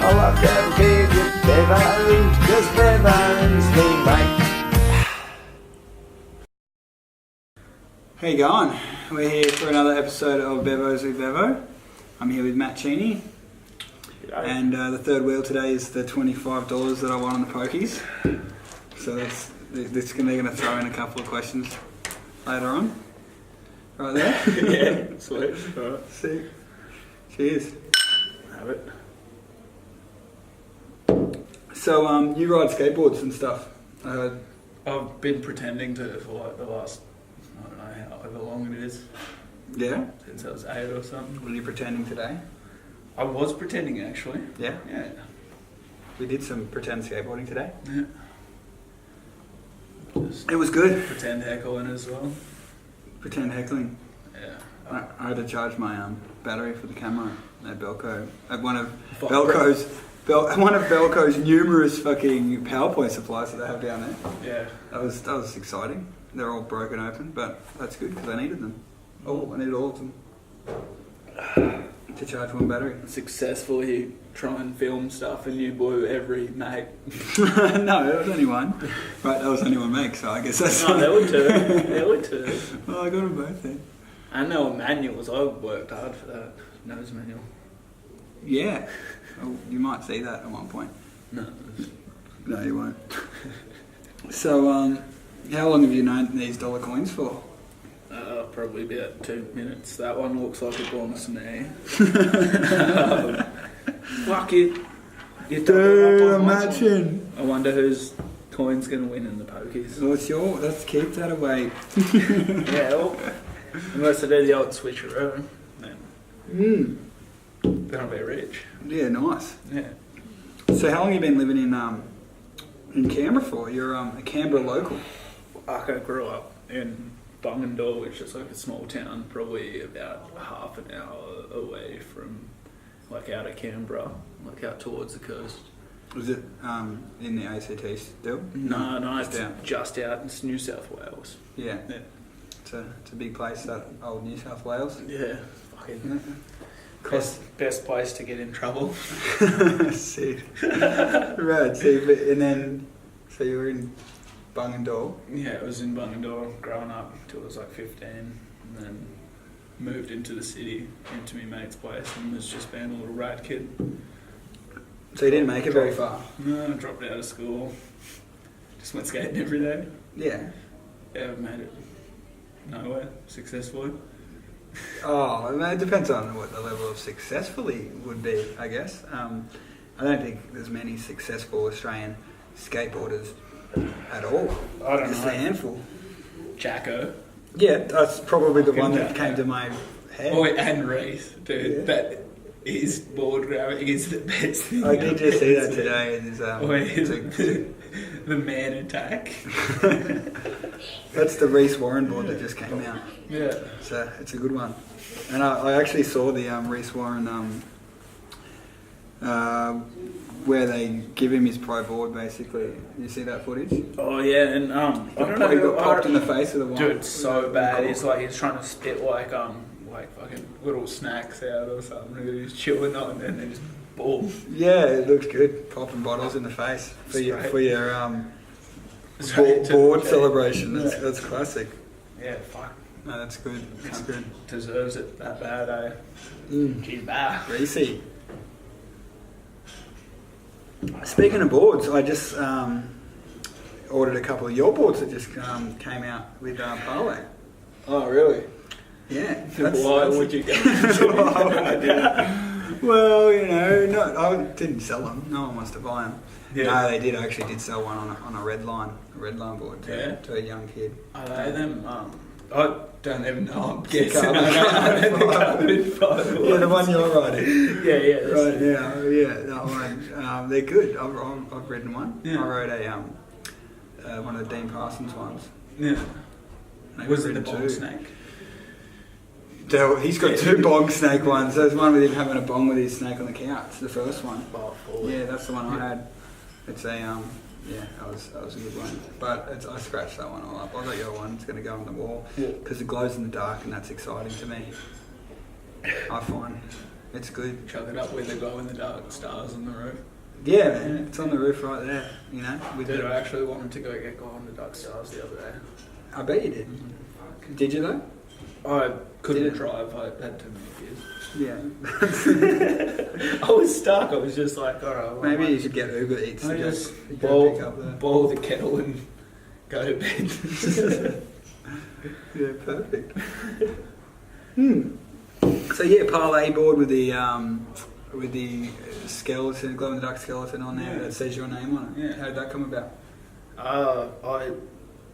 I love to have a beer with Bevo, cause Bevo's me mate. How you going? We're here for another episode of Bevo's with Bevo. I'm here with Matt Cheney. And the third wheel today is the $25 that I won on the pokies. So they're going to throw in a couple of questions later on. Right there? Yeah, sweet. Alright. Sick. Cheers. Have it. So you ride skateboards and stuff, I heard. I've been pretending to for like the last, I don't know however long it is, Yeah? since I was 8 or something. What are you pretending today? I was pretending actually. Yeah? Yeah. We did some pretend skateboarding today. Yeah. Just It was good. pretend heckling as well. Pretend heckling. Yeah. I had to charge my battery for the camera at Belco. At one of Fuck. Belco's numerous fucking PowerPoint supplies that they have down there. Yeah. That was exciting. They're all broken open, but that's good because I needed them. Oh, I needed all of them to charge one battery. Successfully try and film stuff and you blew every mate. No, there was only one. Right, that was only one make, so I guess that's. No, there were two. There were two. Well, I got them both then. And there were manuals. I worked hard for that. Nose manual. Yeah. Oh, you might see that at one point. No. No, you won't. So, how long have you known these dollar coins for? Probably about 2 minutes. That one looks like it belongs to me. Fuck it. Dude, imagine. I wonder whose coin's going to win in the pokies. Well, it's your. Let's keep that away. Yeah, well, unless I do the old switcheroo, then I'll be rich. Yeah, nice. Yeah. So, how long have you been living in Canberra for? You're a Canberra local. I grew up in Bungendore, which is like a small town, probably about half an hour away from, like, out of Canberra, like out towards the coast. Was it in the ACT still? No, just it's out. just out. It's New South Wales. Yeah. Yeah. It's a big place, that old New South Wales. Yeah, fucking Yeah. best place to get in trouble. Sick. Right, so you were in Bungendore. Yeah, it was in Bungendore growing up until I was like 15, and then moved into the city, into my mate's place, and was just being a little rat kid. So you didn't make it very far? No, I dropped out of school. Just went skating every day. Yeah. Yeah, I've made it nowhere successfully. Oh, I mean, it depends on what the level of successfully would be, I guess. I don't think there's many successful Australian skateboarders at all. I don't Just know. a handful. Jacko. Yeah, that's probably the one that Jacko. came to my head. Oh, and Reese, dude. Yeah. That his board grabbing is the best thing. I did just see that today. The man attack. That's the Reese Warren board that just came out. Yeah. So it's a good one. And I actually saw the Reese Warren where they give him his pro board, basically. You see that footage? Oh yeah, and I don't know. He got who- popped in the face with a wine. Dude, so bad. He's trying to spit like fucking little snacks out or something. He's chewing on it and then just boom. Yeah, it looks good. Popping bottles in the face for your Straight to board the- celebration. Yeah. That's classic. Yeah, fuck. No, that's good. That's good. Deserves it that bad, eh? Geez, bah. Greasy. Speaking of boards, I just ordered a couple of your boards that just came out with parlay. Oh, really? Yeah. Why would you go? Well, you know, I didn't sell them. No one wants to buy them. Yeah. No, they did. I actually did sell one on a red line board to a young kid. Are they them? I don't even know. I'm guessing. Carbon fibre. Yeah, the one you're riding. Yeah. Right, yeah, that one. They're good. I've ridden one. Yeah. I rode one of the Dean Parsons ones. Yeah. They've Was it the ridden bong two. snake? He's got two bong snake ones. There's one with him having a bong with his snake on the couch. The first one. Oh, fully. Yeah, that's the one I had. It's a that was a good one. But I scratched that one all up. I got your one. It's going to go on the wall because it glows in the dark, and that's exciting to me. I find It's good. Chuck it up with the glow in the dark stars on the roof. Yeah, man. It's on the roof right there, you know. Dude, I actually wanted to go get glow in the dark stars the other day. I bet you did. Did you though? I couldn't Did it? drive. I had too many kids. Yeah. I was stuck. I was just like, all right. Well, Maybe you should get Uber Eats. I to just go pick up the... boil the kettle and go to bed. Yeah, perfect. So yeah, parlay board with the skeleton, glow in the dark skeleton on there that says your name on it. Yeah. How did that come about? I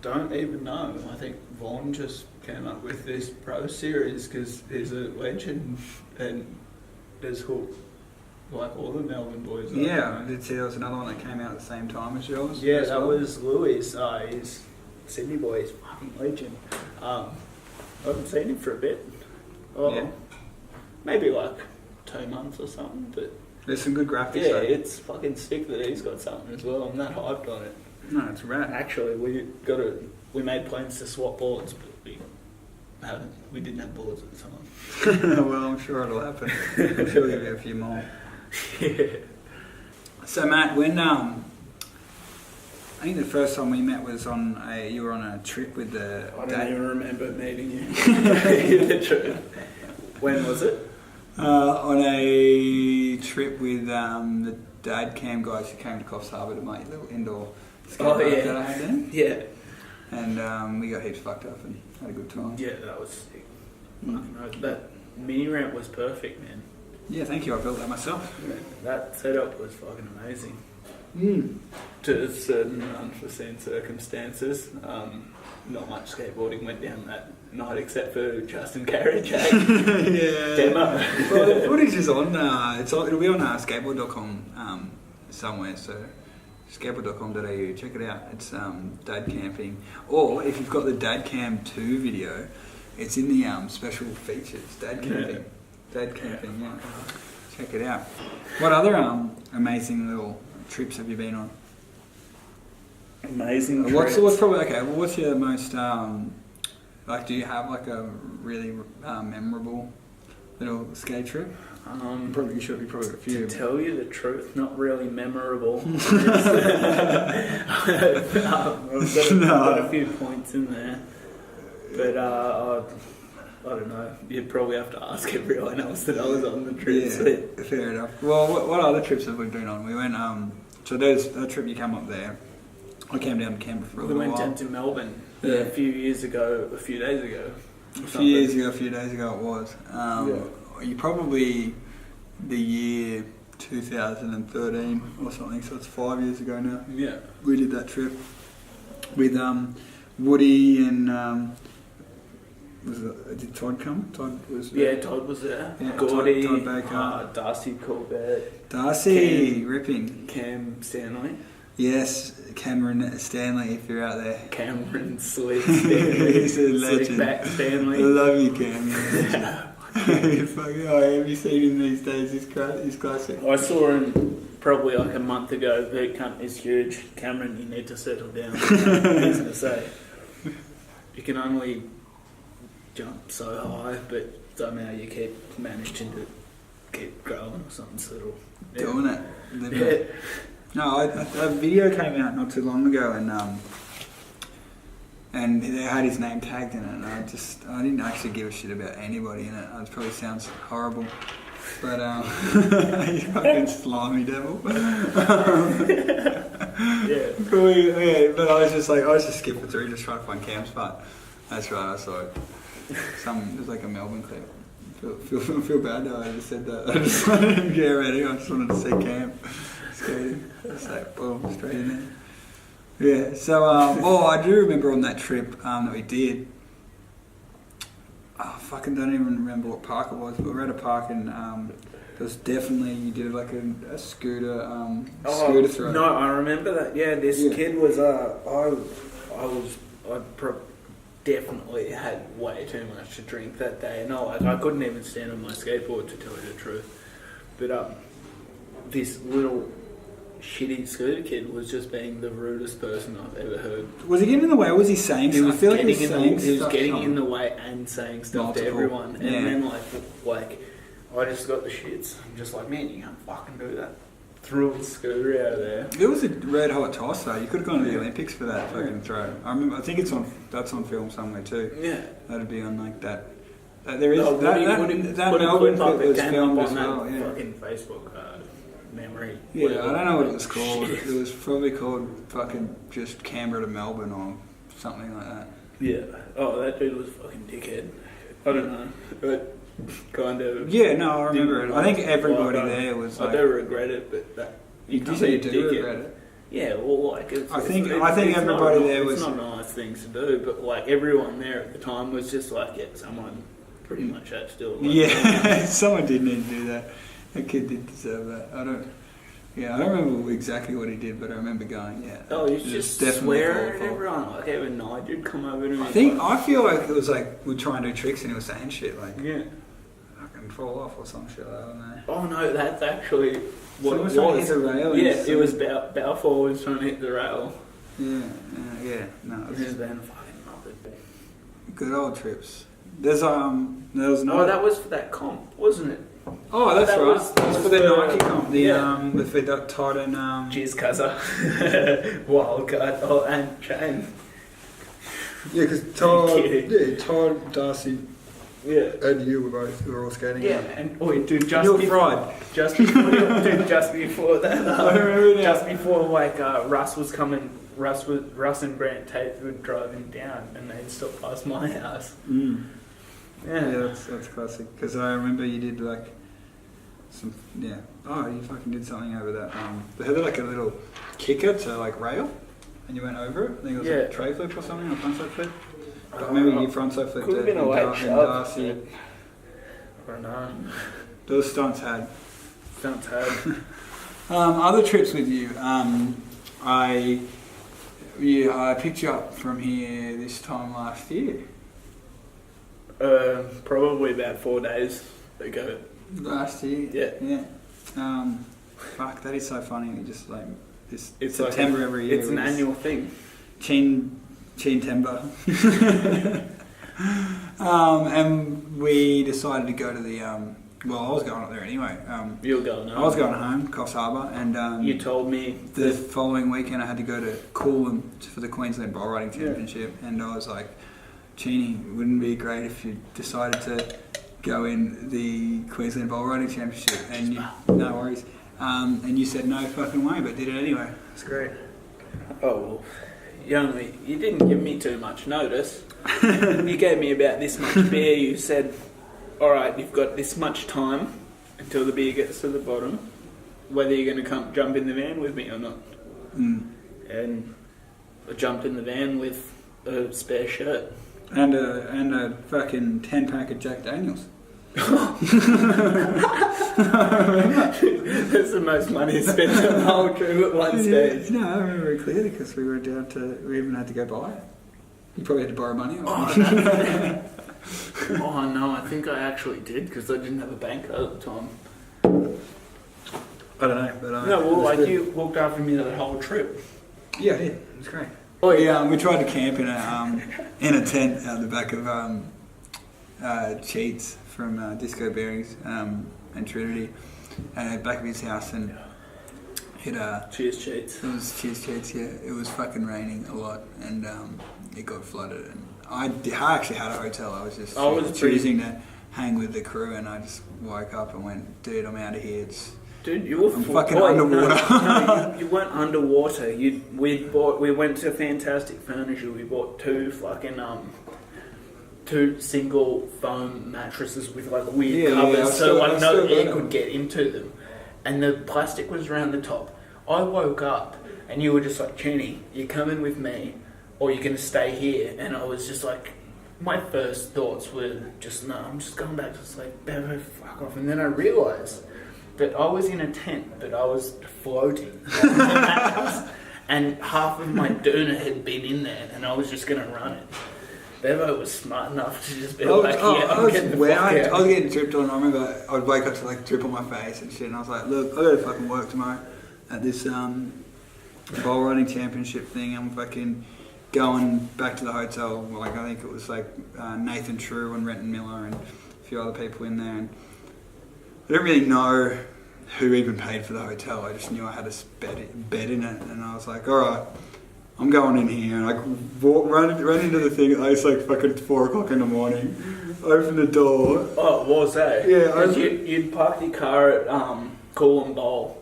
don't even know. I think Vaughn just came up with this pro series because he's a legend and there's hooked like all the Melbourne boys. Yeah, I did see there was another one that came out at the same time as yours. Yeah, as that well. was Louis. He's Sydney boy. He's fucking legend. I haven't seen him for a bit. Oh, Yeah. maybe like 2 months or something. But There's some good graphics. yeah, though. it's fucking sick that he's got something as well. I'm that hyped on it. No, it's rad. Actually, we made plans to swap boards, but we didn't have boards at the time. Well, I'm sure it'll happen. I'm sure there'll be a few more. Yeah. So Matt, when I think the first time we met was you were on a trip with the I don't even remember meeting you. The truth. When was it? On a trip with the dad cam guys who came to Coffs Harbour to my little indoor skate park that I had then. Yeah. And we got heaps fucked up and had a good time. Yeah, that was sick. That mini ramp was perfect, man. Yeah, thank you. I built that myself. That setup was fucking amazing. To certain unforeseen circumstances, not much skateboarding went down that night except for Justin Carriajack. Yeah. Demo. Well, the footage is on. It'll be on skateboard.com somewhere. So skateboard.com.au. Check it out. It's dad camping. Or if you've got the dad cam 2 video, it's in the special features. Dad camping. Yeah. Dad camping. Yeah. Check it out. What other amazing little trips have you been on? Amazing. What's probably okay? Well, what's your most like? Do you have like a really memorable little skate trip? Probably you should be probably a few. To tell you the truth, not really memorable. I've got a few points in there, but I don't know. You'd probably have to ask everyone else that I was on the trip. Yeah, So. fair enough. Well, what other trips have we been on? We went so there's a trip you come up there. I came down to Canberra for a We little went while. down to Melbourne Yeah. a few days ago. A few days ago it was. You probably the year 2013 or something, so it's 5 years ago now. Yeah. We did that trip with Woody and did Todd come? Todd was there. Yeah, Todd was there. Yeah, Gordy, Todd Baker. Darcy Corbett, Darcy ripping. Cam Stanley, Yes, Cameron Stanley, if you're out there. Cameron Slick Stanley, He's a legend. Slickback I Stanley. love you, Cam. Fucking, have you seen him these days? He's classic. I saw him probably like a month ago. The cunt is huge. Cameron, you need to settle down. I was going to say, you can only jump so high, but somehow you keep managing to keep growing or something. So Doing it. Living it. No, a video came out not too long ago, and they had his name tagged in it, and I didn't actually give a shit about anybody in it. It probably sounds horrible, but you fucking slimy devil. Yeah. But I was just skipping through, just trying to find Cam's part. That's right, I saw it. It was like a Melbourne clip. Feel bad though. I just said that. I just wanted to get ready. I just wanted to see Cam skating. It's like boom, straight in there. Yeah. So, I do remember on that trip that we did. I fucking don't even remember what park it was, but we were at a park and it was definitely you did like a scooter scooter throw. No, I remember that. Yeah, this kid was definitely had way too much to drink that day, and I couldn't even stand on my skateboard to tell you the truth. But this little shitty scooter kid was just being the rudest person I've ever heard. Was he getting in the way, or was he saying stuff? I feel like he was Getting in the way and saying stuff to everyone, and then like I just got the shits. I'm just like, man, you can't fucking do that. Threw his scooter out of there. It was a red hot toss though. You could have gone to the Olympics for that fucking throw. I remember. I think that's on film somewhere too. Yeah. That'd be on like that. There is No, that Melbourne clip was filmed as well. That Yeah. fucking Facebook memory. Yeah, I don't know what it was called. Shit. It was probably called fucking just Canberra to Melbourne or something like that. Yeah. Oh, that dude was a fucking dickhead. I don't know, but kind of. Yeah, no, I remember it. I think everybody there was. I do regret it, but that. You say you do regret it. Yeah, well, like I think everybody there was. It's not nice things to do, but like everyone there at the time was just like, yeah, someone pretty much had still. Like, yeah, someone did need to do that. That kid did deserve that. I don't remember exactly what he did, but I remember going, yeah. Oh, he's just swearing at everyone. Like even Nigel come over to me. I feel like it was like we'd try and do tricks and he was saying shit like, yeah, I can fall off or some shit. I don't know. Oh no, that's actually what it was. Trying to hit the rail. Yeah, it was Balfour was trying to hit the rail. Yeah. No, it was Just been fucking nothing. Good old trips. There was no. Oh, that was for that comp, wasn't it? Oh, that's that right. That was for the Nike comp. The Todd and Cheers, Cuzzer. Wildcard. Oh, and Shane. Yeah, because Todd, Darcy, yeah, and you were all skating. Yeah, and dude, just before that, I remember that. Just before Russ was coming. Russ and Brant Tate were driving down, and they'd stop past my house. Mm. Yeah, that's classic. Because I remember you did like some, yeah. Oh, you fucking did something over that. They had like a little kicker to like rail, and you went over it. I think it was like a tray flip or something, or front side flip. But maybe you front side flipped it. And Darcy. I don't know. Those stunts had. Other trips with you. I picked you up from here this time last year. Probably about 4 days ago. Last year? Yeah. Fuck, that is so funny. You just like this. It's September like every year. It's an annual thing. Chin Timber. And we decided to go to the. Well, I was going up there anyway. You were going home. I was going home, Coffs Harbour, and you told me the following weekend I had to go to Coolum for the Queensland Bowl Riding Championship, and I was like, Cheney, wouldn't it be great if you decided to go in the Queensland Bowl Riding Championship? And no worries. And you said no fucking way, but did it anyway. It's great. Oh, well, you didn't give me too much notice. You gave me about this much beer. You said, all right, you've got this much time until the beer gets to the bottom, whether you're going to jump in the van with me or not. Mm. And I jumped in the van with a spare shirt. And a fucking 10-pack of Jack Daniels. That's the most money spent on the whole trip at one stage. No, I remember very clearly because we went down we even had to go buy it. You probably had to borrow money. Oh no, I think I actually did because I didn't have a bank card at the time. I don't know, but no, well, like good. You walked after me the whole trip. Yeah, I did. It was great. Oh yeah, we tried to camp in a tent out the back of Cheats from Disco Bearings and Trinity, at the back of his house, and it Cheers Cheats. It was Cheers Cheats. Yeah, it was fucking raining a lot, and it got flooded. And I actually had a hotel. I was choosing to hang with the crew, and I just woke up and went, dude, I'm out of here. Dude, you were fucking underwater. No, you weren't underwater. We went to Fantastic Furniture. We bought two single foam mattresses with like weird covers, so like no air could get into them, and the plastic was around the top. I woke up and you were just like, Cheney, you're coming with me, or you're gonna stay here. And I was just like, my first thoughts were just, no, I'm just going back to sleep. Bevo, fuck off. And then I realised that I was in a tent, but I was floating on the mattress, and half of my doona had been in there, and I was just going to run it. Bevo was smart enough to just be I was getting dripped on. I remember I would wake up to like drip on my face and shit, and I was like, look, I got to fucking work tomorrow at this bowl riding championship thing. I'm fucking going back to the hotel. Like, I think it was like Nathan True and Renton Miller and a few other people in there, and didn't really know who even paid for the hotel. I just knew I had a bed in it, and I was like, all right, I'm going in here. And I run into the thing. It's like fucking 4 o'clock in the morning. Open the door. Oh, what was that? Yeah, you'd parked your car at Cool and Bowl,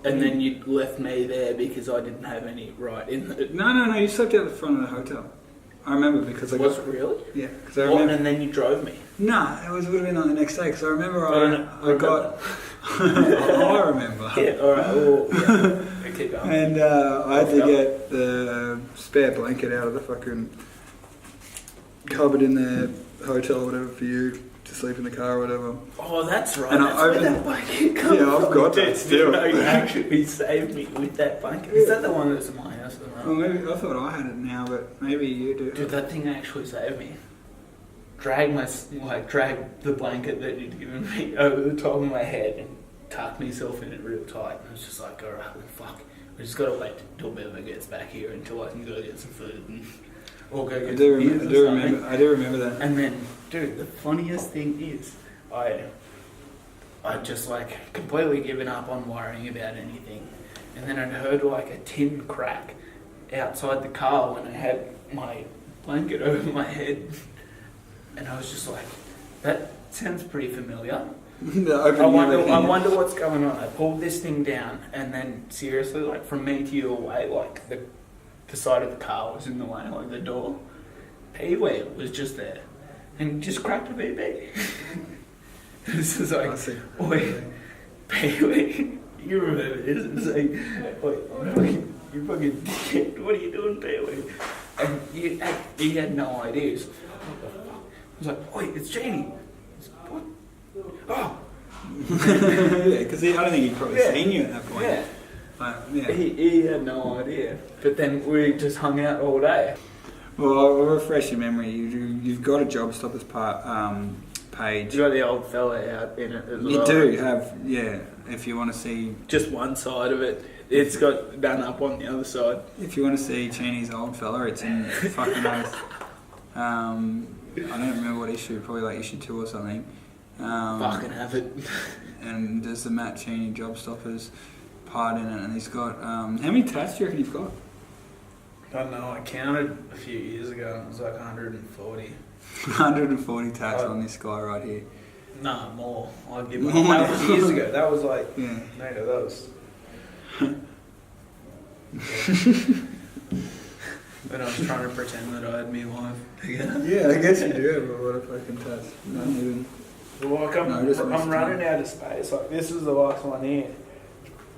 and then you left me there because I didn't have any right in the... No. You slept out the front of the hotel. I remember because I Was it really? Yeah, because I remember. And then you drove me. Nah, it would have been on the next day because I remember I got. I remember. Yeah, alright, well, yeah. Keep going. And I had to get the spare blanket out of the fucking cupboard in the hotel or whatever for you to sleep in the car or whatever. Oh, that's right. And that's I opened that blanket comes yeah, I've from. got that still. No, you actually saved me with that blanket. Is that the one that's in my house at the moment? Well, maybe I thought I had it now, but maybe you do. Dude, that thing actually saved me. Drag the blanket that you'd given me over the top of my head and tuck myself in it real tight. And I was just like, alright, well, fuck. We just gotta wait till Bevo gets back here until I can go get some food and or go get I do remember that. And then, dude, the funniest thing is, I just like completely given up on worrying about anything. And then I'd heard like a tin crack outside the car when I had my blanket over my head. And I was just like, that sounds pretty familiar. I wonder what's going on. I pulled this thing down, and then seriously, like from me to you away, like the side of the car was in the way, like the door. Pee-wee was just there, and just cracked a BB. This is like, oi, Pee-wee, you remember this? It's like, oi, you fucking dickhead, what are you doing, Pee-wee? And he had no idea. So, what the fuck? I was like, oi, it's Cheney. What? Oh. Yeah, because I don't think he'd probably seen you at that point. Yeah. He had no idea. But then we just hung out all day. Well, I'll refresh your memory. You've got a job stoppers page. You got the old fella out in it as well. You do have, yeah. If you want to see, just one side of it. It's got done up on the other side. If you want to see Cheney's old fella, it's in fucking oath. I don't remember what issue. Probably like issue 2 or something. Fucking have it. And there's the Matt Cheney job stoppers part in it, and he's got how many tats do you reckon you've got? I don't know, I counted a few years ago and it was like 140. 140 tats on this guy right here. Nah, more. I'll give more. That was years ago. That was like, yeah. No, that was. But I was trying to pretend that I had me life again. Yeah, I guess you do have a lot of fucking tats. Not even. Well, like I'm running out of space. Like this is the last one here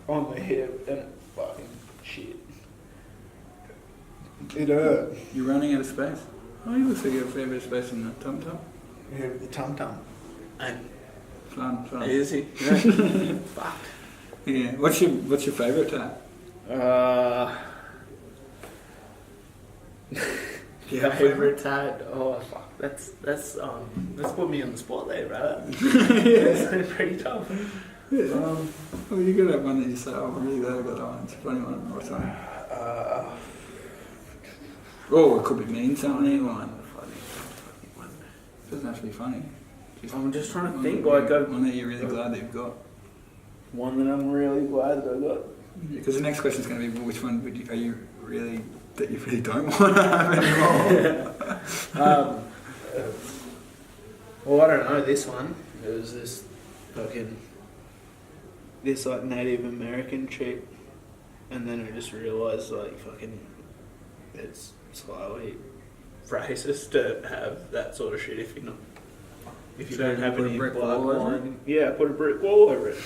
on the hip, and fucking shit. It hurt. You're running out of space? Oh, you look like you have a fair bit of space in the tum-tum. Yeah, the tum-tum. And fun. Easy. Yeah. Fuck. Yeah. What's your favourite tat? Favourite tat? Oh fuck. That's put me on the spot there, brother. It's pretty tough. Yeah. Well, you could have one that you say, oh, I'm really glad I got that one. It's a funny one or something. It could be mean something. One. It doesn't have to be funny. I'm just trying to think. One that you're really glad that you've got. One that I'm really glad that I got. Because the next question is going to be, which one are you really that you really don't want to have anymore? Well, I don't know. This one. It was this like Native American chick, and then I just realised like fucking it's slightly racist to have that sort of shit if you don't have any bloodline. Yeah, put a brick wall over it.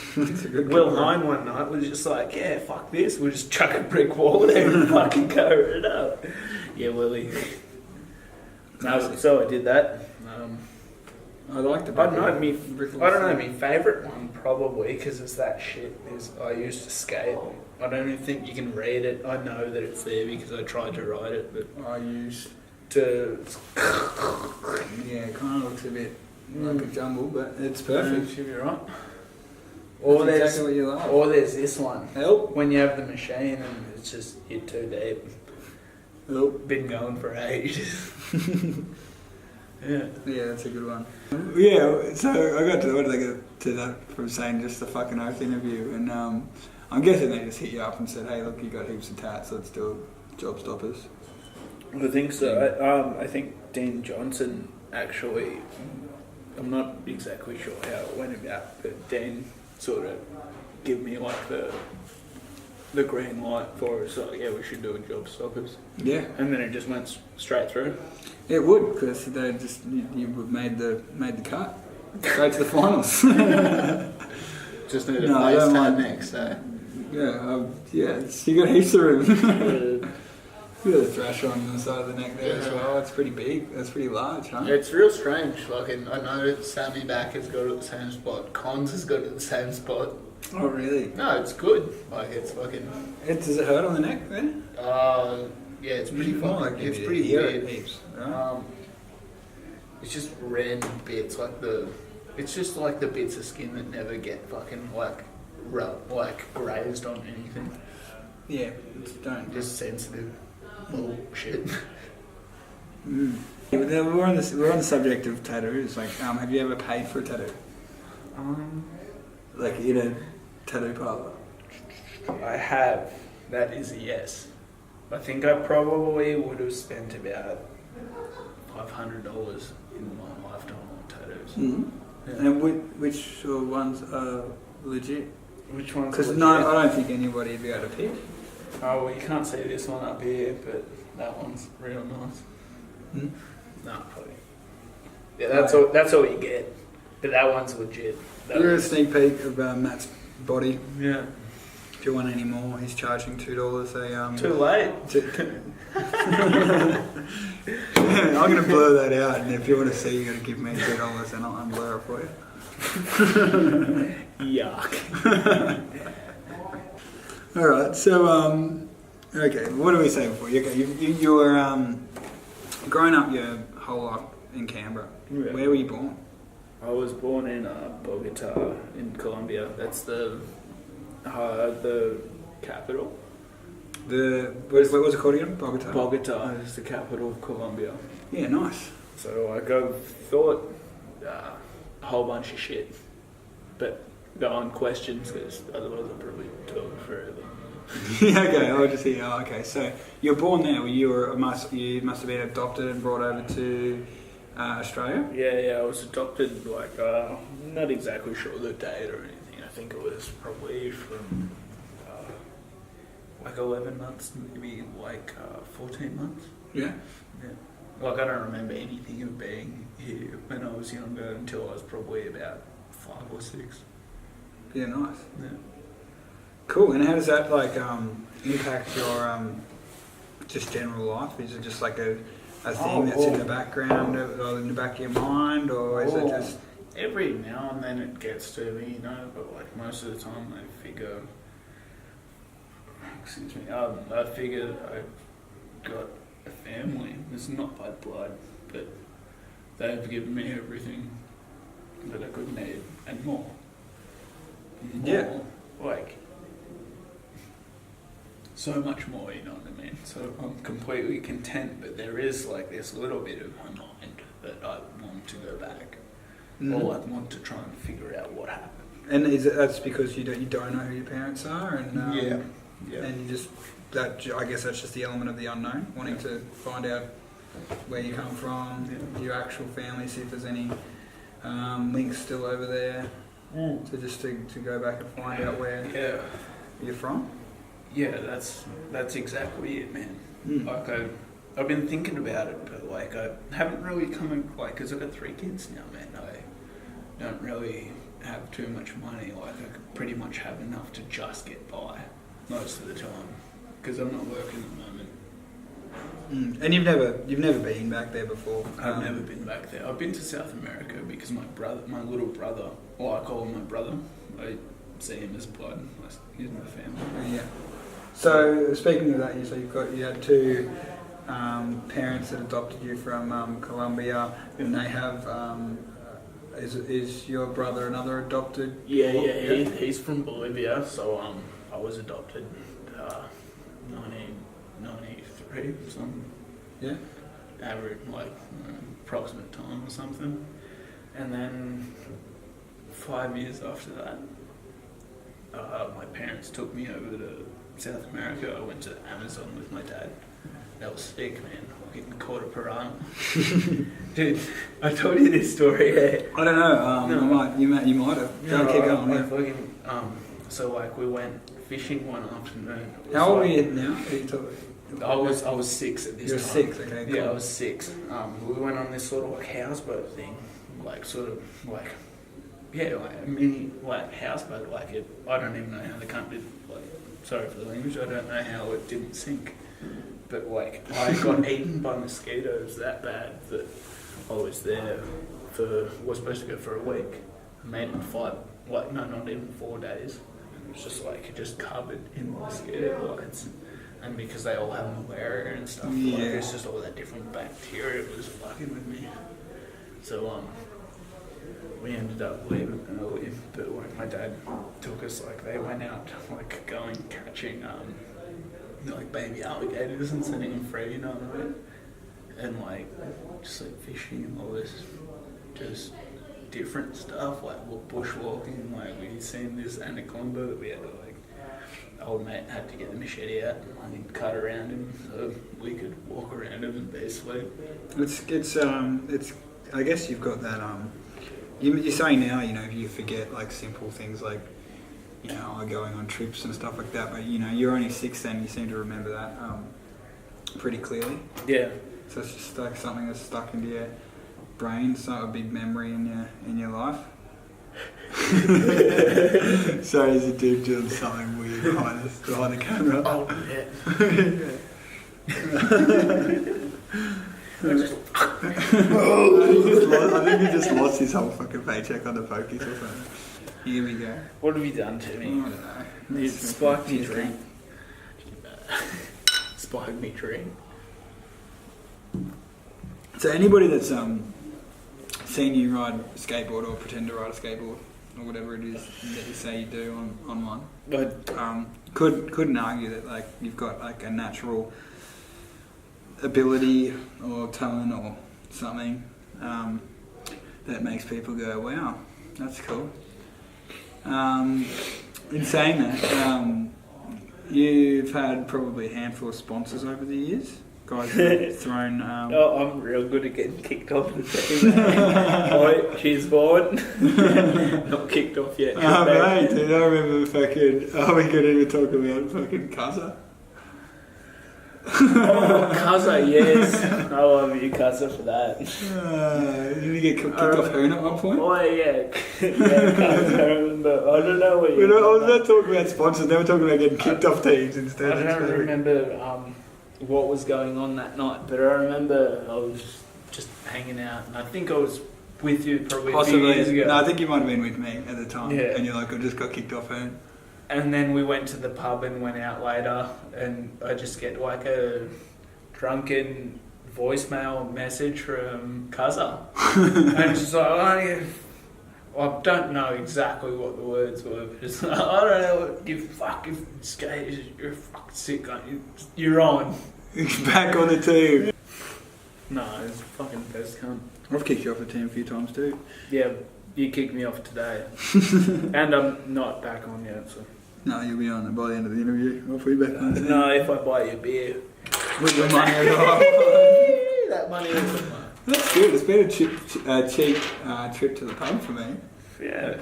Will Hine one night was just like, yeah, fuck this, we'll just chuck a brick wall there and fucking cover it up. Yeah, Willie. So I did that. I like the I don't know, my favourite one probably, because it's that shit, is I used to skate. I don't even think you can read it. I know that it's there because I tried to write it, but I used to... Yeah, it kind of looks a bit like a jumble, but it's perfect. Should be right. Or there's exactly what you like. Or there's this one. Help. When you have the machine and it's just hit too deep. Help. Been going for ages. Yeah. Yeah, that's a good one. Yeah, so I got to, what did I get to that from saying just the fucking oath interview, and I'm guessing they just hit you up and said, hey, look, you got heaps of tats, let's do job stoppers. I think so. I think Dean Johnson actually, I'm not exactly sure how it went about, but Dean sort of gave me like the green light for it. So yeah, we should do a job stoppers. Yeah. And then it just went straight through. It would, because they just you made the cut straight to the finals. Just need a No, I face don't tat mind. next, eh? You got heaps of room. You got a thrash on the side of the neck there as well. It's pretty big. That's pretty large, huh? It's real strange. Like, I know Sammy Back has got it at the same spot. Cons has got it at the same spot. Oh, really? No, it's good. Like, it's fucking. Does it hurt on the neck there? Yeah, it's pretty More fucking. like It's you pretty hear it weird. heaps, right? It's just random bits, it's just like the bits of skin that never get fucking like grazed on anything. Yeah, don't. Just sensitive little shit. Mm. Yeah, but then we're on the subject of tattoos. Like, have you ever paid for a tattoo? Like in a tattoo parlor? I have. That is a yes. I think I probably would have spent about $500 in my lifetime on tattoos. Mm-hmm. Yeah. And which ones are legit? Which one's Because legit? I don't think anybody would be able to pick. Oh, well, you can't see this one up here, but that one's real nice. Hmm? No, probably. Yeah, that's all you get. But that one's legit. You're a sneak peek of Matt's body. Yeah. If you want any more, he's charging $2 Too late. I'm going to blur that out, and if you want to see, you got to give me $2 and I'll unblur it for you. Yuck. All right, so okay, what did we say before? Okay, you were growing up your whole life in Canberra. Yeah. Where were you born? I was born in Bogota in Colombia. That's the capital. What was it called again? Bogota. Bogota is the capital of Colombia. Yeah, nice. So like I've thought a whole bunch of shit, but go on questions because otherwise I'll probably talk forever. Yeah, okay, I'll just hear. Oh, okay, so you're born there. You must have been adopted and brought over to Australia. Yeah, I was adopted like not exactly sure the date or anything. I think it was probably from like 11 months, maybe like 14 months. Yeah. Yeah. Like I don't remember anything of being here when I was younger until I was probably about 5 or 6. Yeah, nice. Yeah. Cool. And how does that like impact your just general life? Is it just like a thing that's in the background or in the back of your mind, or is it just every now and then it gets to me, you know? But like most of the time, I figure. Excuse me. I figured I got a family. It's not by blood, but they've given me everything that I could need and more. Yeah. Like, so much more, you know what I mean? So I'm completely content, but there is like this little bit of my mind that I want to go back. Or I want to try and figure out what happened. And that's because you don't know who your parents are, and Yeah. and you just I guess that's just the element of the unknown, wanting to find out where you come from, your actual family, see if there's any links still over there, to go back and find out where you're from. Yeah, that's exactly it, man. Like I've been thinking about it, but like I haven't really because I've got 3 kids now, man. I don't really have too much money. Like I could pretty much have enough to just get by most of the time because I'm not working at the moment. And you've never been back there before. I've never been back there. I've been to South America because my little brother, well, I call him my brother. I see him as blood. He's my family. Yeah. So speaking of that, you had 2 parents that adopted you from Colombia, and they have. Is your brother another adopted? Yeah. He's from Bolivia, so I was adopted 1993 or something. Yeah. average, like approximate time or something. And then 5 years after that, my parents took me over to South America. I went to Amazon with my dad. That was sick, man. Getting caught a piranha. Dude, I told you this story. Yeah. I don't know. No. You might have. Don't keep going. I fucking, so like we went fishing one afternoon. How old are you now? Are you talking? I was 6 at this You're time. 6, okay. Cool. Yeah, I was 6. We went on this sort of like houseboat thing, like sort of like, yeah, like a mini like houseboat. Like it, I don't even know how the cunt did. Like, sorry for the language. I don't know how it didn't sink. But like, I got eaten by mosquitoes that bad that I was there was supposed to go for a week. I made it 5, like no, not even 4 days. It was just like just covered in mosquito bites. And because they all have malaria and stuff, like, it's just all that different bacteria was fucking with me. So we ended up leaving early, but like my dad took us, like they went out like going catching like baby alligators and setting them free, you know what I mean? And like just like fishing and all this just different stuff, like bushwalking. Like we seen this anaconda that we had to like, old mate had to get the machete out and cut around him so we could walk around him and be asleep. It's I guess you've got that you say now, you know, you forget like simple things like, you know, going on trips and stuff like that, but you know, you're only 6 then, you seem to remember that pretty clearly. Yeah. So it's just like something that's stuck into your brain. It's not a big memory in your life. Sorry, there's a dude doing something weird behind the camera. Oh, yeah. I think he just lost his whole fucking paycheck on the pokies or something. Here we go. What have you done to me? I don't know. You spiked me drink. Spiked me drink. So anybody that's seen you ride a skateboard or pretend to ride a skateboard or whatever it is that you say you do online, couldn't argue that like you've got like a natural ability or talent or something that makes people go, wow, that's cool. In saying that, you've had probably a handful of sponsors over the years. Guys have thrown... I'm real good at getting kicked off the team. Oi, she's born. Not kicked off yet. Oh, mate, dude, I remember fucking... Oh, we could even talk about fucking Kaza. Oh, Kaza, yes. I love you, Kaza, for that. Did you get kicked off Hoon at one point? Oh, yeah. Kaza, I remember. I don't know what you... I was not talking about sponsors, they were talking about getting kicked off teams instead. I don't remember what was going on that night, but I remember I was just hanging out, and I think I was with you probably a few years ago. No, I think you might have been with me at the time, yeah. And you're like, I just got kicked off Hoon. And then we went to the pub and went out later, and I just get like a drunken voicemail message from Kaza. And she's like, I don't know exactly what the words were, but it's like, I don't know, you fucking skaters, you're fucking sick, aren't you? You're on. Back on the team. No, it's fucking best cunt. I've kicked you off the team a few times too. Yeah, you kicked me off today. And I'm not back on yet, so... No, you'll be on it by the end of the interview. I'll put you back on. No, if I buy you a beer. With the money as well. That money is mine. That's good. It's been a cheap trip to the pub for me. Yeah.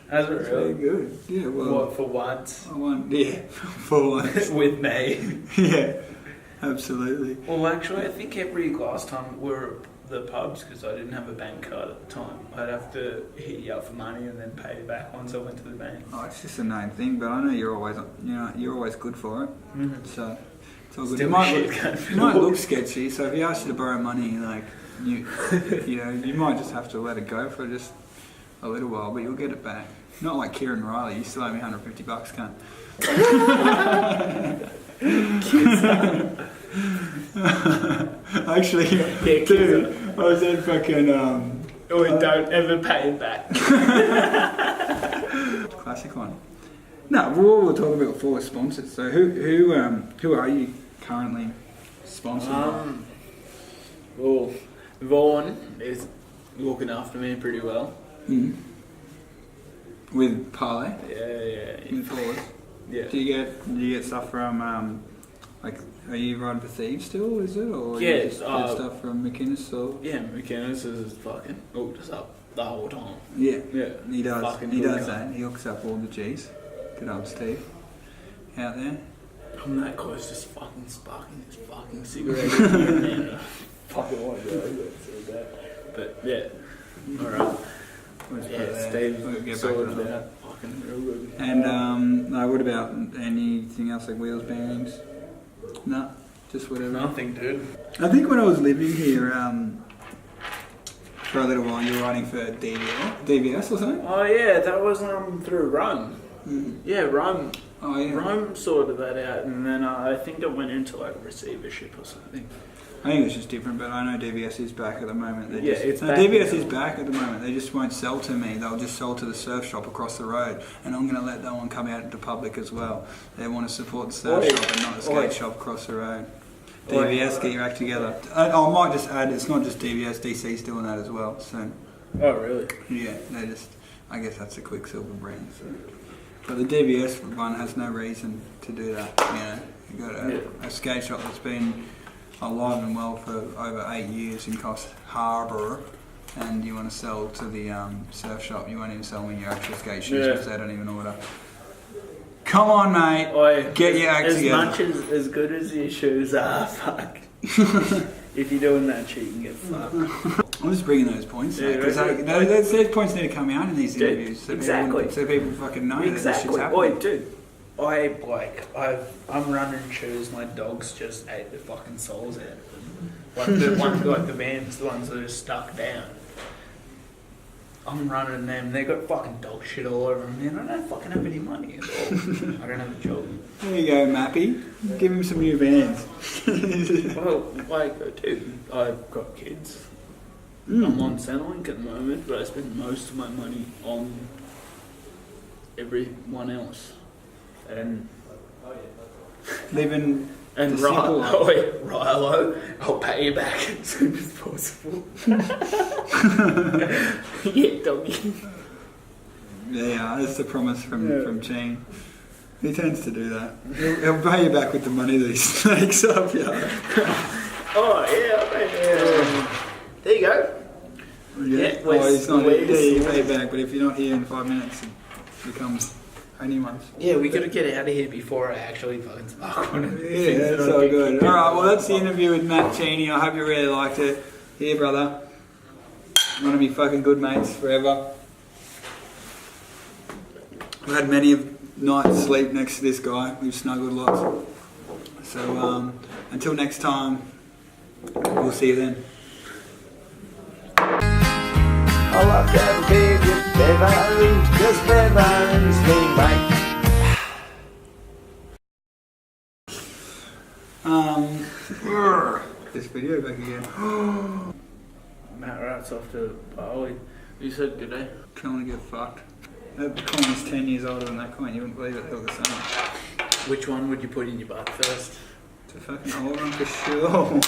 That's it very really? good. Yeah, well. What, for once? For once. With me. Yeah, absolutely. Well, actually, I think every last time we were at the pubs, because I didn't have a bank card at the time, I'd have to hit you up for money and then pay you back once I went to the bank. Oh, it's just a known thing, but I know you're always good for it. Mm-hmm. So it's all good. Still It might look sketchy, so if he asks you to borrow money, like you know, you might just have to let it go for just a little while, but you'll get it back. Not like Kieran Riley, you still owe me $150, cunt. Actually, dude, I was at fucking don't ever pay it back. Classic one. No, what we'll talk about before sponsors. So who are you currently sponsored by? Well, Vaughan is looking after me pretty well. Mm. With Parlay? Yeah. In Ford? Yeah. Do you get stuff from, like, are you riding for Thieves still, is it? Or Yeah, you just get stuff from McInnes or? Yeah, McInnes is fucking hooked us up the whole time. Yeah. Yeah. He does. Fucking He good does guy. that. He hooks up all the G's. Good old Steve. Out there. I'm that close to fucking sparking this fucking cigarette. Man, I fucking want to go so bad. But yeah, alright. We'll just put it Yeah, there. Steve We'll get back sorted to it that. out. Fucking real good. And what about anything else like wheels, bearings? No, just whatever. Nothing, dude. I think when I was living here for a little while, you were riding for DVS or something? Oh yeah, that was through Rome. Mm. Yeah, Rome. Oh yeah. Rome sorted that out, and then I think it went into like receivership or something. I think it's just different, but I know DVS is back at the moment. Yeah, it's back DVS now. is back at the moment. They just won't sell to me. They'll just sell to the surf shop across the road, and I'm going to let that one come out into public as well. They want to support the surf Oi. shop and not the skate Oi. shop across the road. Oi. DVS, get your act together. I might just add, it's not just DVS, DC's doing that as well. So Oh really? yeah, they just, I guess that's a Quicksilver brand. So. But the DVS one has no reason to do that. You got a skate shop that's been alive and well for over 8 years in Coast Harbour, and you want to sell to the surf shop. You won't even sell them your actual skate shoes because they don't even order. Come on, mate. Oi, Get your act together. As much as good as your shoes are, fuck. If you're doing that shit, you can get fucked. I'm just bringing those points because Yeah, those points need to come out in these Dude, interviews so exactly. so people fucking know that this shit's Exactly. happening. Oi, dude. I'm running shoes. My dogs just ate the fucking soles out of them. Like the vans, the ones that are stuck down. I'm running them. They got fucking dog shit all over them. Man, I don't fucking have any money at all. I don't have a job. There you go, Mappy. Give him some new Vans. Well, like, dude, I've got kids. Mm. I'm on Centrelink at the moment, but I spend most of my money on everyone else. And Living the simple life. Rilo, I'll pay you back as soon as possible. Yeah, doggy. Yeah, that's the promise from Gene. He tends to do that. He'll pay you back with the money that he snakes up, yeah. Oh, yeah, I'll pay you. There you go. Yeah, he's not where's- here, you pay back, but if you're not here in 5 minutes, it becomes anyone's. Yeah, we gotta get out of here before I actually fucking spark one of these Yeah, things that's that so I good. picked. Alright, well that's the interview with Matt Cheney. I hope you really liked it. Here, brother. One of me fucking good mates forever. I've had many nights sleep next to this guy. We've snuggled lots. So, until next time, we'll see you then. I love to have a beer with Bevo, 'cause Bevo's me mate. This video back again. Matt Rat's off to Bali. You said good day. Trying to get fucked. That coin is 10 years older than that coin. You wouldn't believe it. They look the same. Which one would you put in your butt first? It's a fucking old one for sure.